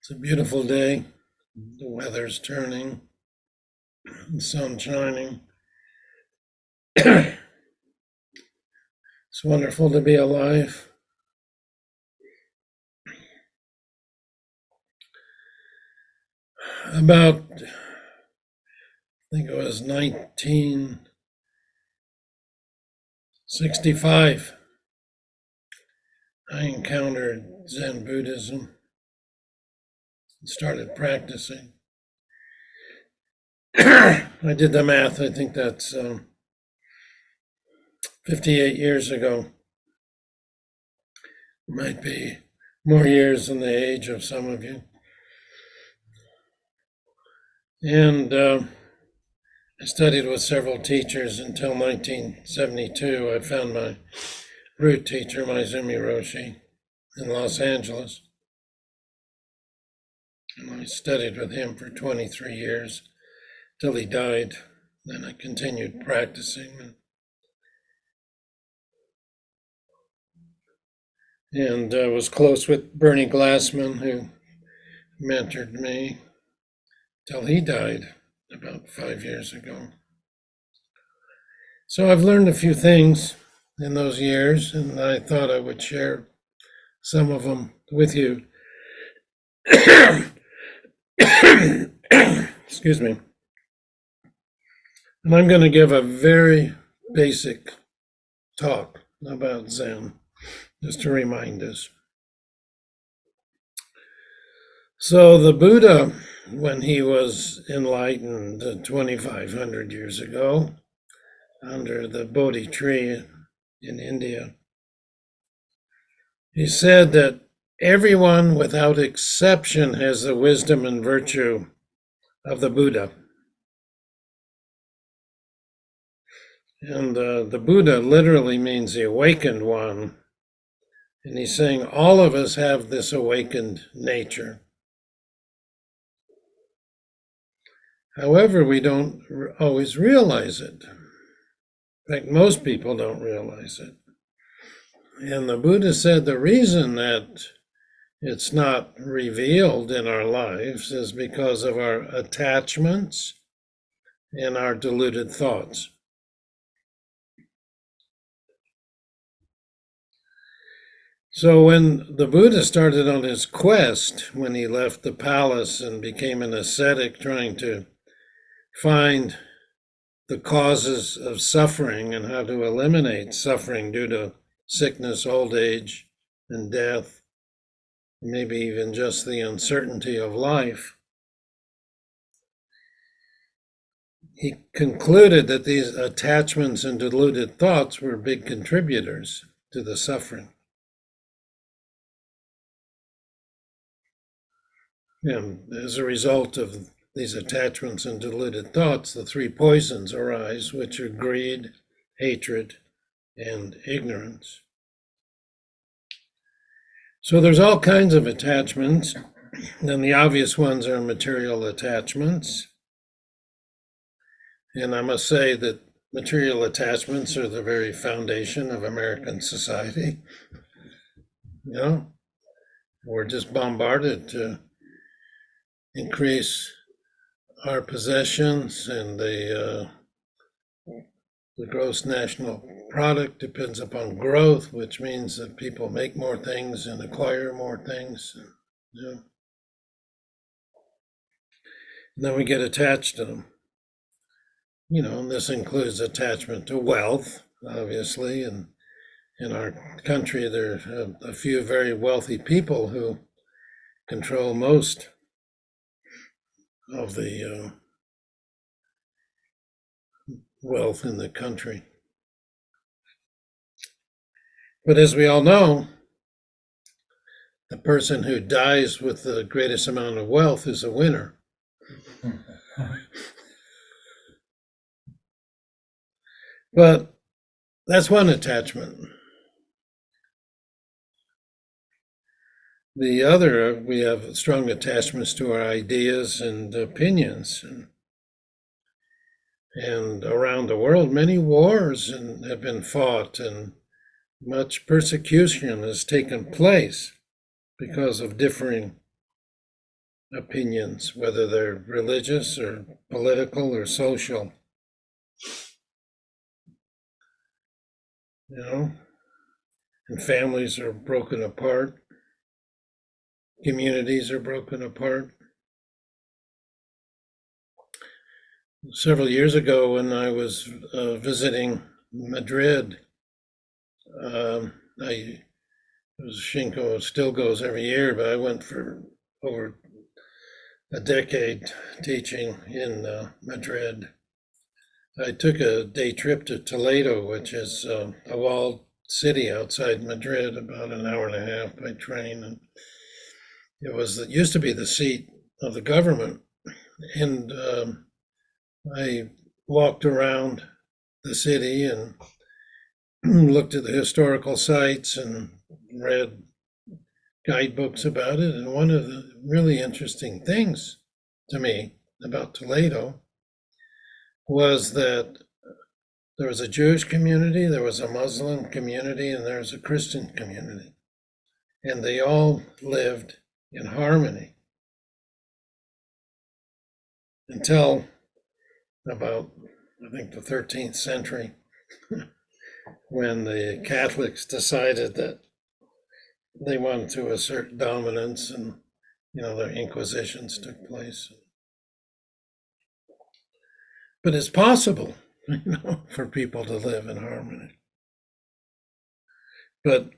It's a beautiful day. The weather's turning, the sun's shining. It's wonderful to be alive. About, I think it was 1965, I encountered Zen Buddhism and started practicing. I did the math. I think that's 58 years ago. Might be more years than the age of some of you. And I studied with several teachers until 1972. I found my root teacher, Maezumi Roshi, in Los Angeles. And I studied with him for 23 years till he died. Then I continued practicing. And I was close with Bernie Glassman, who mentored me till he died about 5 years ago. So I've learned a few things in those years, and I thought I would share some of them with you. Excuse me. And I'm going to give a very basic talk about Zen, just to remind us. So the Buddha, when he was enlightened 2,500 years ago, under the Bodhi tree in India, he said that everyone without exception has the wisdom and virtue of the Buddha. And the Buddha literally means the awakened one. And he's saying all of us have this awakened nature. However, we don't always realize it. In fact, most people don't realize it. And the Buddha said the reason that it's not revealed in our lives is because of our attachments and our deluded thoughts. So when the Buddha started on his quest, when he left the palace and became an ascetic trying to find the causes of suffering and how to eliminate suffering due to sickness, old age, and death, maybe even just the uncertainty of life, he concluded that these attachments and deluded thoughts were big contributors to the suffering. And as a result of these attachments and deluded thoughts, the three poisons arise, which are greed, hatred, and ignorance. So there's all kinds of attachments, and the obvious ones are material attachments. And I must say that material attachments are the very foundation of American society. You know, we're just bombarded to increase our possessions, and the gross national product depends upon growth, which means that people make more things and acquire more things. You know. And then we get attached to them. You know, and this includes attachment to wealth, obviously. And in our country, there are a few very wealthy people who control most of the wealth in the country. But as we all know, the person who dies with the greatest amount of wealth is a winner. But that's one attachment. The other, we have strong attachments to our ideas and opinions. And around the world, many wars have been fought, and much persecution has taken place because of differing opinions, whether they're religious or political or social. You know, and families are broken apart, communities are broken apart. Several years ago, when I was visiting Madrid, I Shinko still goes every year, but I went for over a decade teaching in Madrid. I took a day trip to Toledo, which is a walled city outside Madrid, about an hour and a half by train. And it used to be the seat of the government. And I walked around the city and looked at the historical sites and read guidebooks about it. And one of the really interesting things to me about Toledo was that there was a Jewish community, there was a Muslim community, and there was a Christian community. And they all lived in harmony until about, I think, the 13th century, when the Catholics decided that they wanted to assert dominance, and their inquisitions took place. But it's possible, for people to live in harmony. But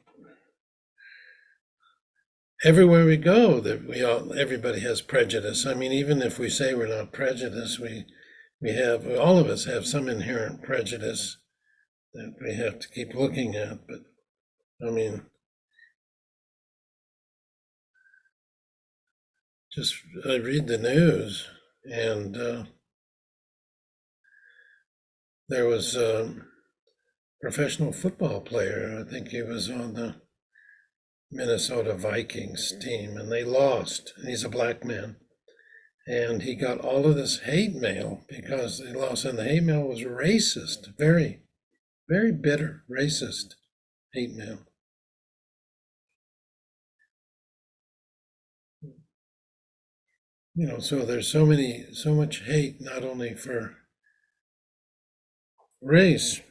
everywhere we go, everybody has prejudice. I mean, even if we say we're not prejudiced, all of us have some inherent prejudice that we have to keep looking at. But I mean, I read the news, and there was a professional football player. I think he was on the Minnesota Vikings team, and they lost. He's a black man. And he got all of this hate mail because they lost. And the hate mail was racist, very, very bitter, racist hate mail. So there's so much hate, not only for race,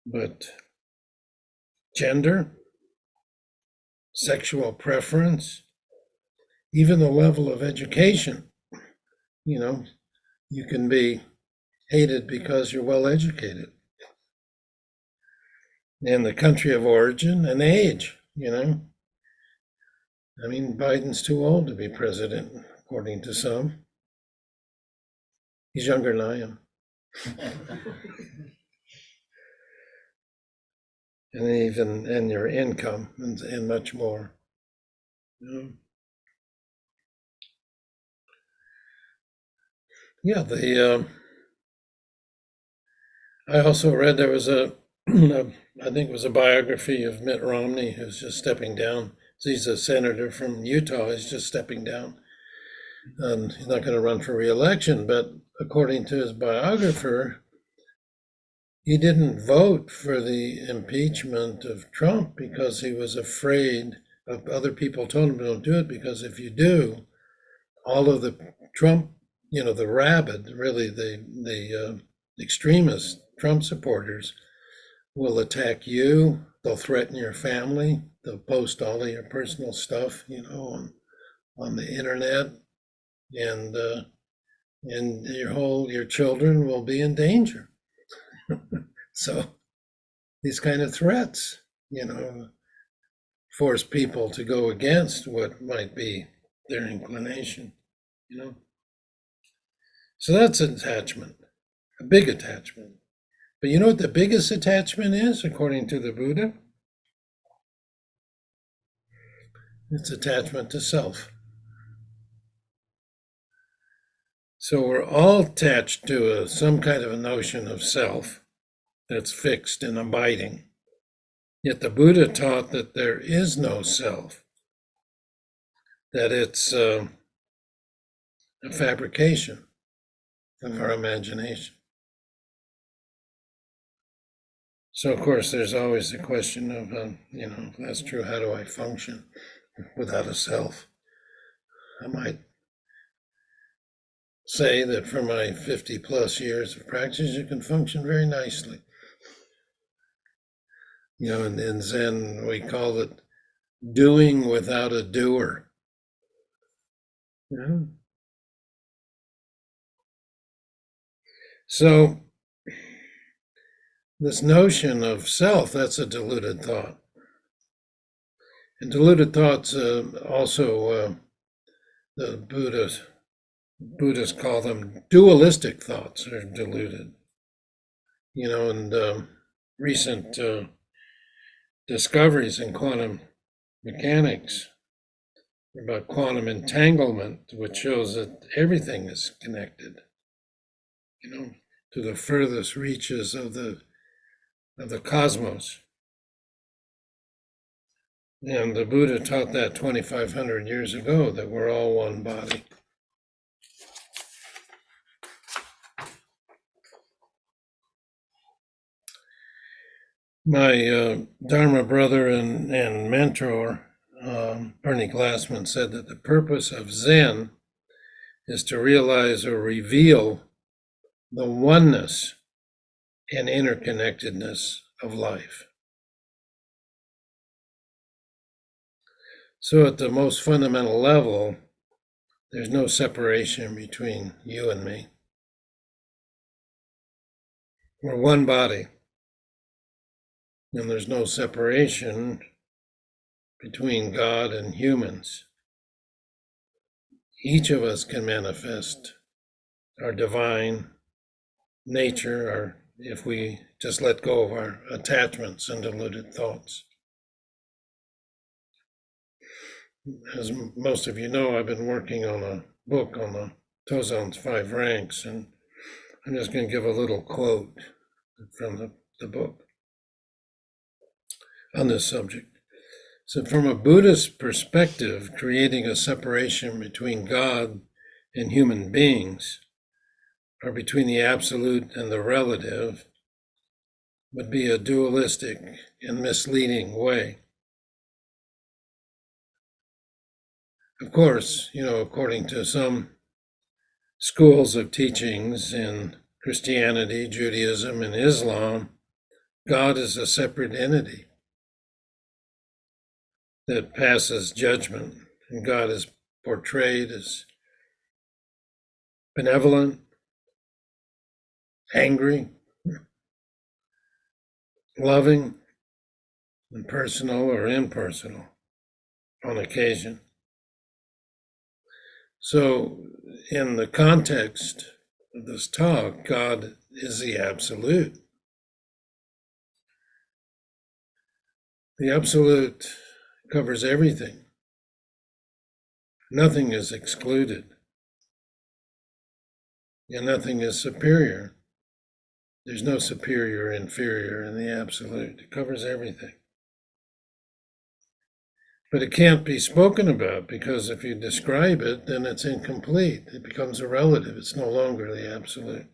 but gender, sexual preference, even the level of education. You can be hated because you're well educated. And the country of origin and age, I mean, Biden's too old to be president, according to some. He's younger than I am. And your income and much more. Yeah, I also read there was I think it was a biography of Mitt Romney, who's just stepping down. He's a senator from Utah. He's just stepping down, and he's not going to run for re-election. But according to his biographer, he didn't vote for the impeachment of Trump because he was afraid of other people told him don't do it, because if you do, all of the Trump, the rabid, really the extremist Trump supporters will attack you. They'll threaten your family. They'll post all of your personal stuff, on the internet, and your children will be in danger. So these kind of threats, force people to go against what might be their inclination, So that's an attachment, a big attachment. But you know what the biggest attachment is, according to the Buddha? It's attachment to self. So we're all attached to some kind of a notion of self that's fixed and abiding. Yet the Buddha taught that there is no self, that it's a fabrication of our imagination. So, of course, there's always the question of, if that's true, how do I function without a self? I might say that for my 50 plus years of practice, you can function very nicely. In Zen, we call it doing without a doer. Yeah. So, this notion of self, that's a deluded thought. And deluded thoughts also, the Buddhists call them dualistic thoughts, are deluded. And recent discoveries in quantum mechanics about quantum entanglement, which shows that everything is connected, to the furthest reaches of the cosmos. And the Buddha taught that 2,500 years ago, that we're all one body. My Dharma brother and mentor, Bernie Glassman, said that the purpose of Zen is to realize or reveal the oneness and interconnectedness of life. So at the most fundamental level, there's no separation between you and me. We're one body. And there's no separation between God and humans. Each of us can manifest our divine nature, if we just let go of our attachments and deluded thoughts. As most of you know, I've been working on a book on the Tozan's 5 ranks, and I'm just going to give a little quote from the book on this subject. So from a Buddhist perspective, creating a separation between God and human beings, or between the absolute and the relative, would be a dualistic and misleading way. Of course, according to some schools of teachings in Christianity, Judaism, and Islam, God is a separate entity that passes judgment, and God is portrayed as benevolent, angry, loving, and personal or impersonal on occasion. So, in the context of this talk, God is the absolute. The absolute covers everything. Nothing is excluded, and nothing is superior. There's no superior or inferior in the absolute. It covers everything. But it can't be spoken about, because if you describe it, then it's incomplete. It becomes a relative. It's no longer the absolute.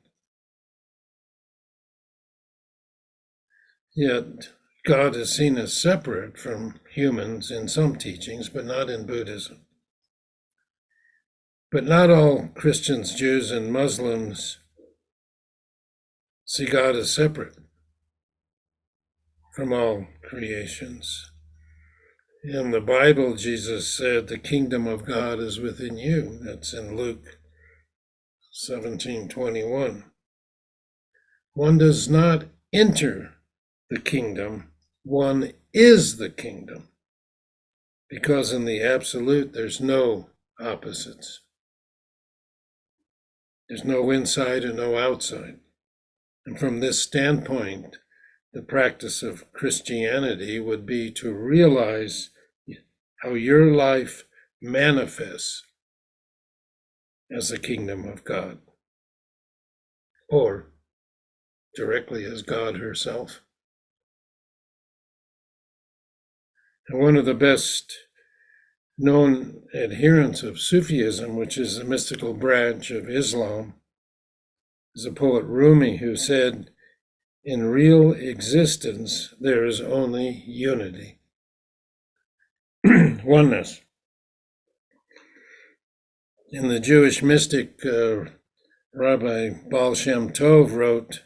Yet God is seen as separate from humans in some teachings, but not in Buddhism. But not all Christians, Jews, and Muslims see God as separate from all creations. In the Bible, Jesus said, the kingdom of God is within you. That's in Luke 17:21. One does not enter the kingdom, one is the kingdom. Because in the absolute, there's no opposites. There's no inside and no outside. And from this standpoint, the practice of Christianity would be to realize how your life manifests as the kingdom of God, or directly as God herself. And one of the best known adherents of Sufism, which is a mystical branch of Islam, is the poet Rumi, who said, in real existence, there is only unity, oneness. And the Jewish mystic Rabbi Baal Shem Tov wrote,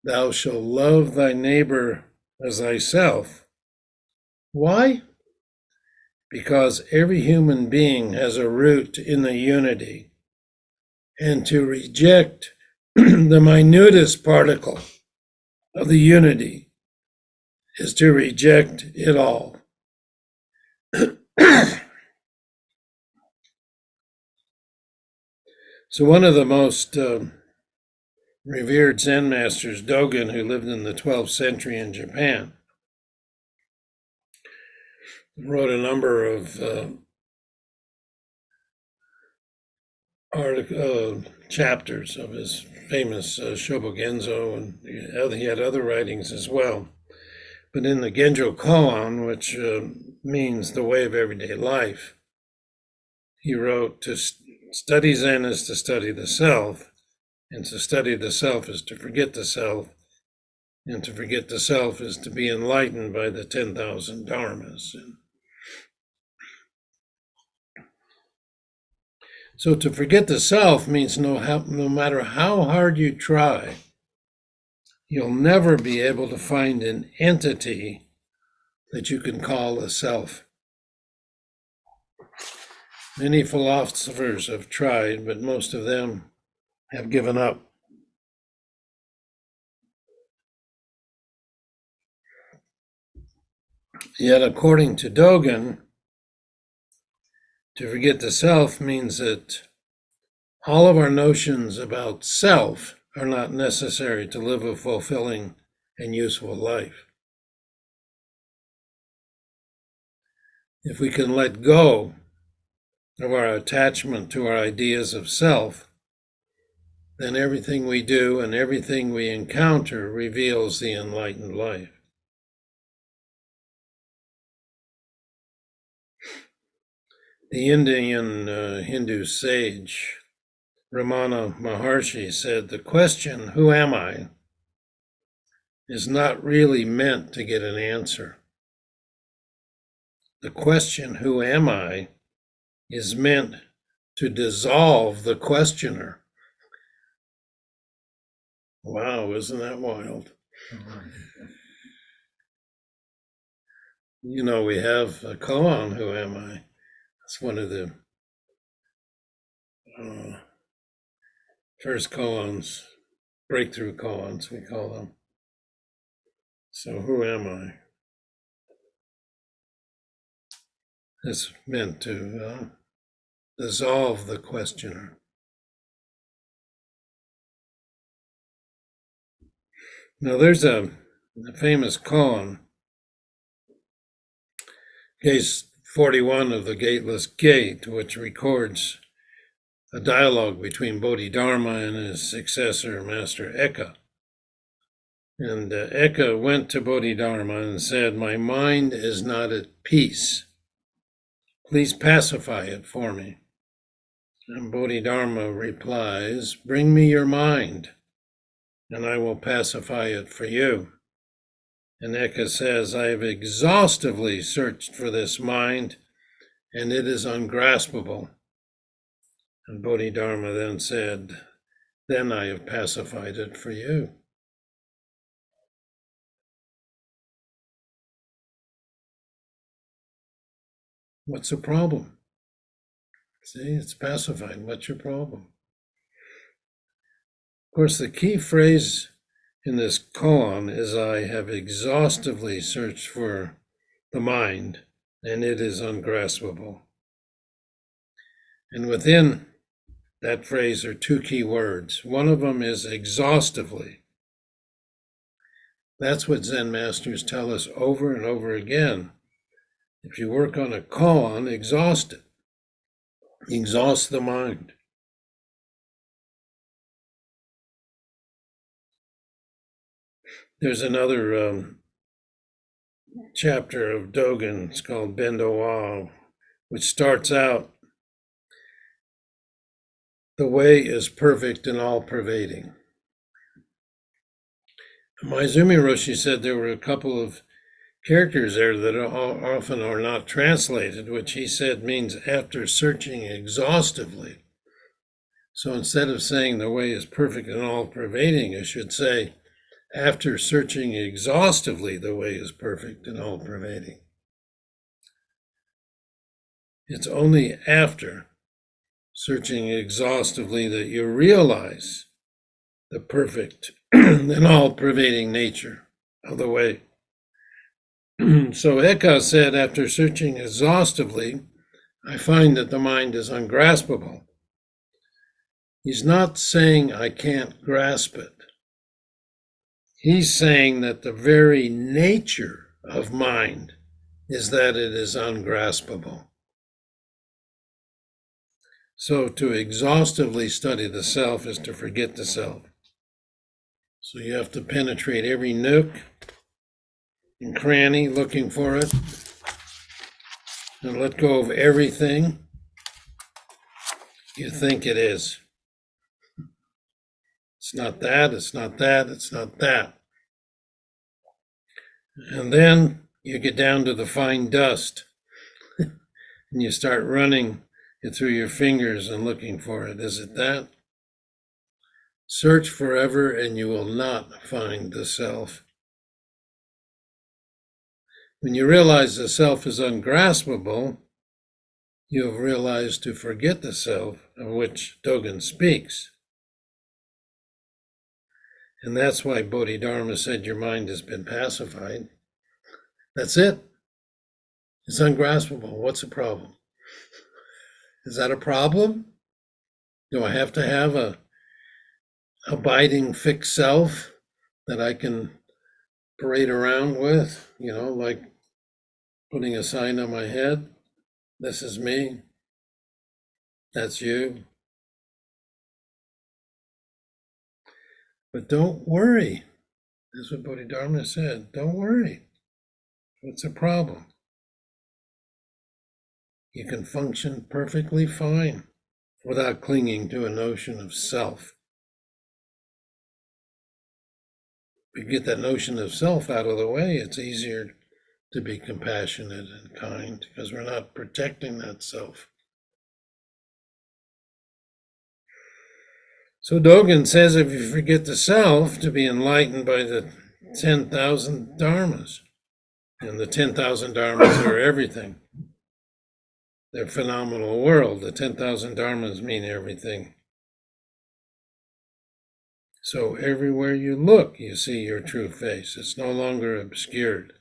"Thou shalt love thy neighbor as thyself." Why? Because every human being has a root in the unity. And to reject the minutest particle of the unity is to reject it all. So one of the most revered Zen masters, Dogen, who lived in the 12th century in Japan, wrote a number of chapters of his famous Shobogenzo, and he had other writings as well. But in the Genjo Koan, which means the way of everyday life, he wrote, to study Zen is to study the self, and to study the self is to forget the self, and to forget the self is to be enlightened by the 10,000 dharmas. So to forget the self means no matter how hard you try, you'll never be able to find an entity that you can call a self. Many philosophers have tried, but most of them have given up. Yet, according to Dogen, to forget the self means that all of our notions about self are not necessary to live a fulfilling and useful life. If we can let go of our attachment to our ideas of self, then everything we do and everything we encounter reveals the enlightened life. The Indian Hindu sage Ramana Maharshi said, "The question, 'Who am I?' is not really meant to get an answer. The question, 'Who am I?' is meant to dissolve the questioner." Wow, isn't that wild? You know, we have a koan, "Who am I?" It's one of the first koans, breakthrough koans, we call them. So, who am I? It's meant to dissolve the questioner. Now, there's a famous koan, case 41 of the Gateless Gate, which records a dialogue between Bodhidharma and his successor, Master Eka. And Eka went to Bodhidharma and said, "My mind is not at peace. Please pacify it for me." And Bodhidharma replies, "Bring me your mind, and I will pacify it for you." And Eka says, "I have exhaustively searched for this mind, and it is ungraspable." And Bodhidharma then said, "Then I have pacified it for you." What's the problem? See, it's pacified. What's your problem? Of course, the key phrase in this koan is, "I have exhaustively searched for the mind, and it is ungraspable." And within that phrase are two key words. One of them is exhaustively. That's what Zen masters tell us over and over again. If you work on a koan, exhaust it. Exhaust the mind. There's another chapter of Dogen, it's called Bendo Wa, which starts out, "The way is perfect and all-pervading." Maizumi Roshi said there were a couple of characters there that often are not translated, which he said means after searching exhaustively. So instead of saying the way is perfect and all pervading, you should say, after searching exhaustively, the way is perfect and all pervading. It's only after searching exhaustively that you realize the perfect and all pervading nature of the way. So Eka said, after searching exhaustively, I find that the mind is ungraspable. He's not saying I can't grasp it. He's saying that the very nature of mind is that it is ungraspable. So to exhaustively study the self is to forget the self. So you have to penetrate every nook and cranny looking for it and let go of everything you think it is. It's not that, it's not that, it's not that. And then you get down to the fine dust and you start running it through your fingers and looking for it. Is it that? Search forever and you will not find the self. When you realize the self is ungraspable, you have realized to forget the self of which Dogen speaks. And that's why Bodhidharma said your mind has been pacified. That's it. It's ungraspable. What's the problem? Is that a problem? Do I have to have a abiding fixed self that I can parade around with? Like putting a sign on my head. This is me. That's you. But don't worry. That's what Bodhidharma said. Don't worry. What's the problem? You can function perfectly fine without clinging to a notion of self. If you get that notion of self out of the way, it's easier to be compassionate and kind because we're not protecting that self. So Dogen says if you forget the self, to be enlightened by the 10,000 dharmas. And the 10,000 dharmas are everything. They're phenomenal world. The 10,000 dharmas mean everything. So everywhere you look, you see your true face. It's no longer obscured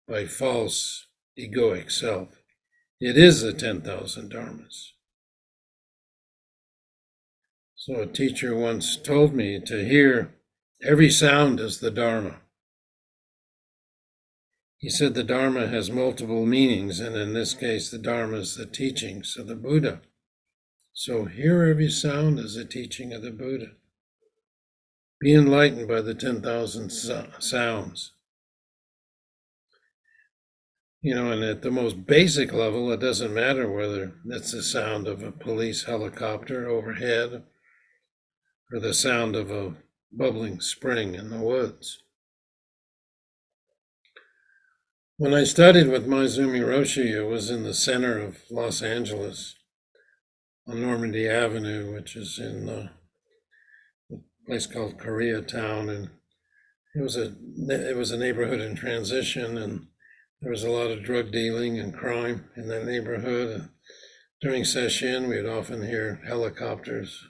by false egoic self. It is the 10,000 dharmas. So a teacher once told me to hear every sound is the Dharma. He said the Dharma has multiple meanings, and in this case, the Dharma is the teachings of the Buddha. So hear every sound as the teaching of the Buddha. Be enlightened by the 10,000 sounds. And at the most basic level, it doesn't matter whether it's the sound of a police helicopter overhead or the sound of a bubbling spring in the woods. When I studied with Maezumi Roshi, it was in the center of Los Angeles on Normandy Avenue, which is in a place called Koreatown. And it was a neighborhood in transition, and there was a lot of drug dealing and crime in that neighborhood. And during session, we would often hear helicopters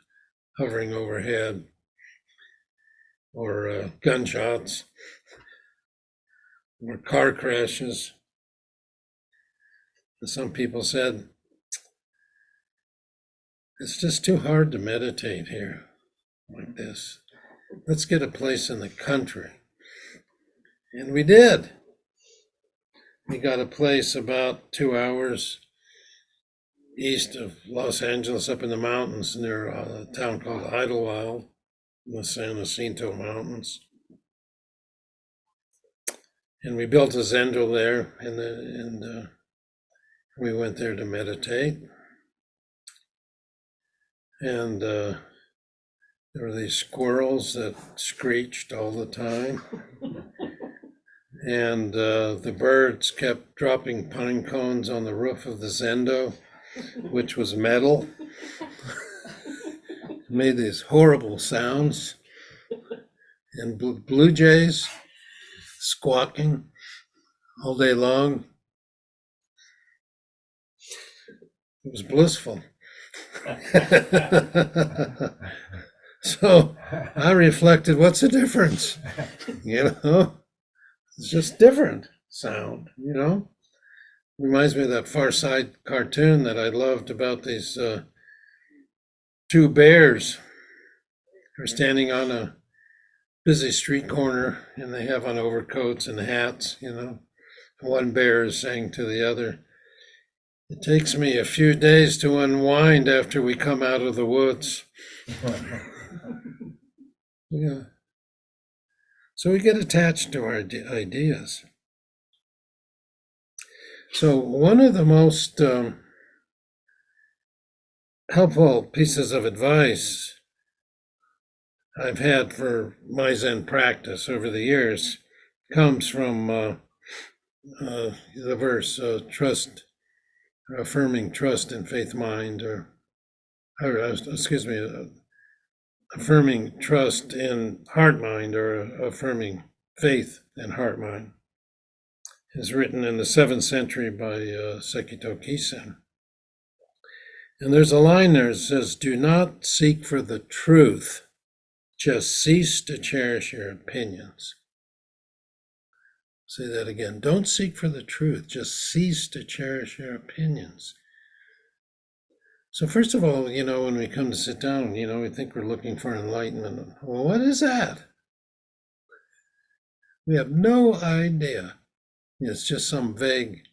hovering overhead or gunshots or car crashes. And some people said, it's just too hard to meditate here like this. Let's get a place in the country. And we did. We got a place about 2 hours east of Los Angeles up in the mountains near a town called Idlewild in the San Jacinto Mountains. And we built a zendo there, and we went there to meditate. And there were these squirrels that screeched all the time. and the birds kept dropping pine cones on the roof of the Zendo, which was metal. Made these horrible sounds, and blue jays squawking all day long. It was blissful. So I reflected, what's the difference? It's just different sound, Reminds me of that Far Side cartoon that I loved about these two bears who are standing on a busy street corner, and they have on overcoats and hats, One bear is saying to the other, "It takes me a few days to unwind after we come out of the woods." Yeah. So we get attached to our ideas. So one of the most helpful pieces of advice I've had for my Zen practice over the years comes from the verse, affirming trust in faith mind, affirming trust in heart mind, or affirming faith in heart mind, is written in the 7th century by Sekito Kisen. And there's a line there that says, "Do not seek for the truth, just cease to cherish your opinions." Say that again. Don't seek for the truth, just cease to cherish your opinions. So first of all, when we come to sit down, we think we're looking for enlightenment. Well, what is that? We have no idea. It's just some vague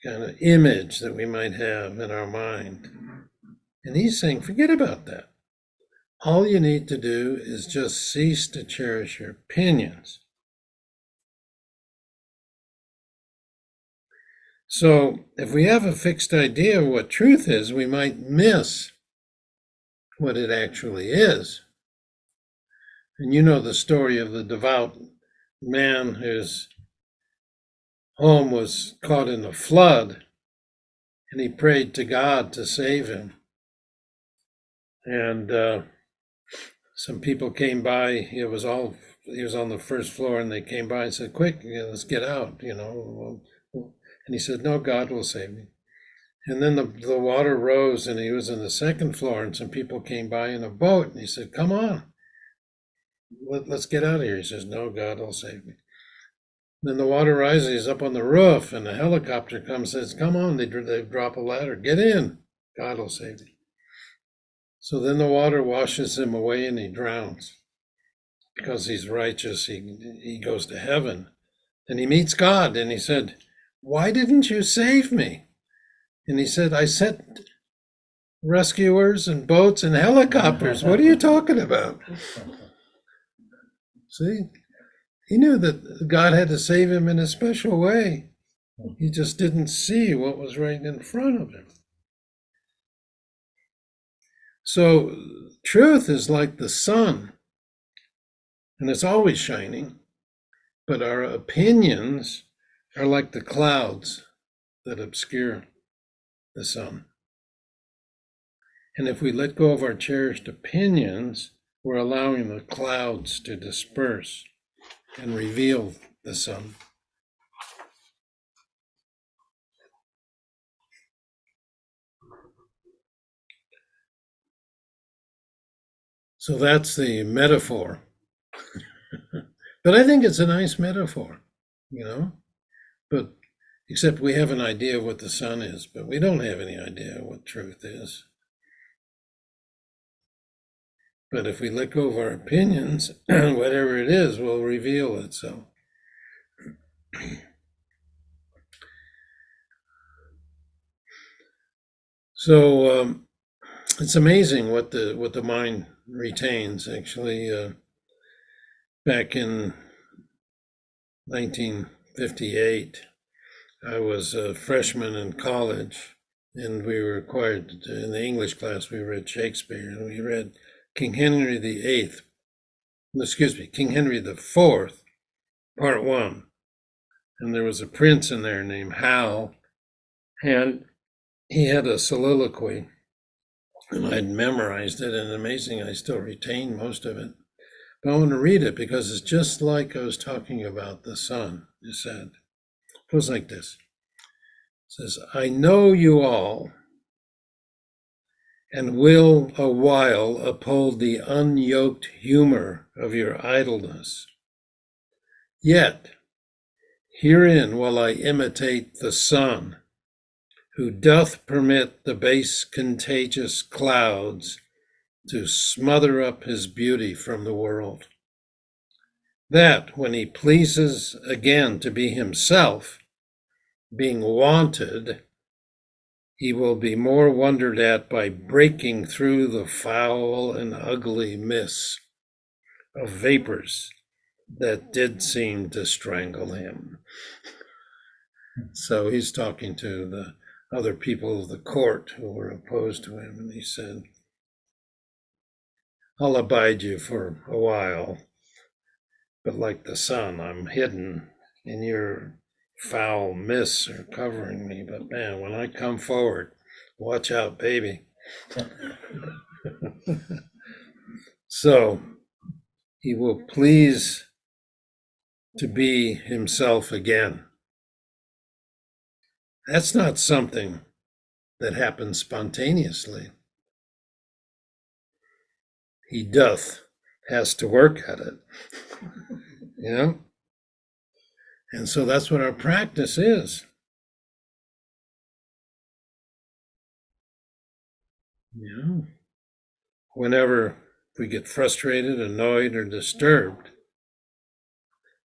kind of image that we might have in our mind. And he's saying, forget about that. All you need to do is just cease to cherish your opinions. So if we have a fixed idea of what truth is, we might miss what it actually is. And you know the story of the devout man whose home was caught in a flood, and he prayed to God to save him. And some people came by. He was on the first floor, and they came by and said, "Quick, let's get out, And he said, "No, God will save me." And then the water rose, and he was on the second floor, and some people came by in a boat, and he said, "Come on, let's get out of here." He says, "No, God will save me." Then the water rises, he's up on the roof, and a helicopter comes and says, "Come on," they drop a ladder, "Get in, God will save you." So then the water washes him away, and he drowns. Because he's righteous, he goes to heaven. And he meets God, and he said, "Why didn't you save me?" And he said, "I sent rescuers and boats and helicopters. What are you talking about?" See, he knew that God had to save him in a special way. He just didn't see what was right in front of him. So truth is like the sun, and it's always shining, but our opinions are like the clouds that obscure the sun. And if we let go of our cherished opinions, we're allowing the clouds to disperse and reveal the sun. So that's the metaphor. But I think it's a nice metaphor, But except we have an idea of what the sun is, but we don't have any idea what truth is. But if we let go of our opinions, whatever it is will reveal itself. So it's amazing what the mind retains. Actually, back in 1958, I was a freshman in college, and we were required in the English class, we read Shakespeare, and we read King Henry VIII King Henry IV, Part 1. And there was a prince in there named Hal, and he had a soliloquy, and I'd memorized it, and amazing, I still retain most of it. But I want to read it because it's just like I was talking about the sun, it said. It goes like this. It says, I know you all, and will a while uphold the unyoked humor of your idleness. Yet, herein will I imitate the sun, who doth permit the base contagious clouds to smother up his beauty from the world, that when he pleases again to be himself, being wanted, he will be more wondered at by breaking through the foul and ugly mists of vapors that did seem to strangle him. So he's talking to the other people of the court who were opposed to him, and he said, I'll abide you for a while, but like the sun, I'm hidden, and your foul mists are covering me. But man, when I come forward, watch out, baby. So he will please to be himself again. That's not something that happens spontaneously. He has to work at it, you know? And so that's what our practice is. You know, whenever we get frustrated, annoyed, or disturbed,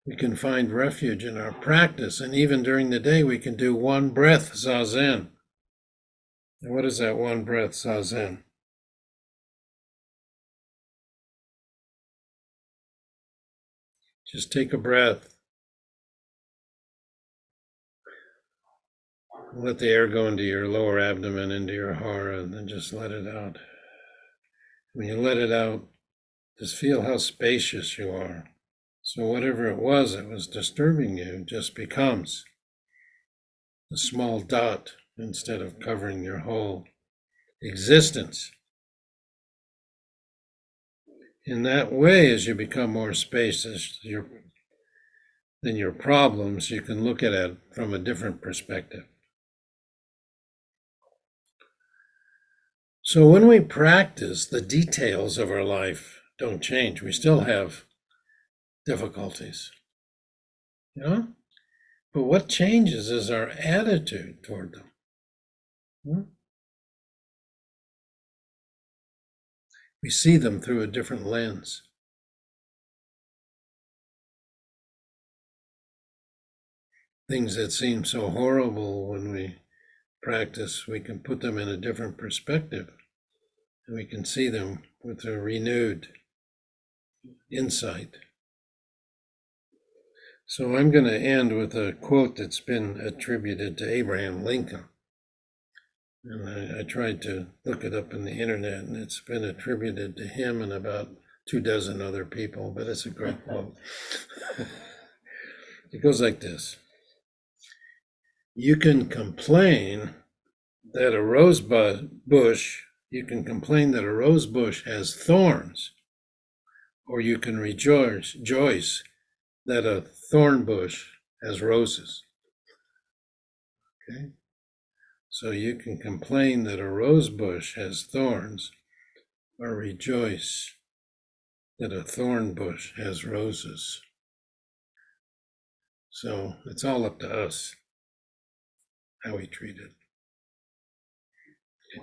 we can find refuge in our practice. And even during the day, we can do one breath zazen. And what is that one breath zazen? Just take a breath. Let the air go into your lower abdomen, into your hara, and then just let it out. When you let it out, just feel how spacious you are. So whatever it was that was disturbing you just becomes a small dot instead of covering your whole existence. In that way, as you become more spacious than your problems, you can look at it from a different perspective. So when we practice, the details of our life don't change. We still have difficulties, you know? But what changes is our attitude toward them. We see them through a different lens. Things that seem so horrible when we practice, we can put them in a different perspective, and we can see them with a renewed insight. So I'm going to end with a quote that's been attributed to Abraham Lincoln. And I tried to look it up in the internet, and it's been attributed to him and about 24 other people, but it's a great quote. It goes like this. You can complain that a rose bush has thorns, or you can rejoice that a thorn bush has roses. Okay? So you can complain that a rose bush has thorns, or rejoice that a thorn bush has roses. So it's all up to us how we treat it. Okay.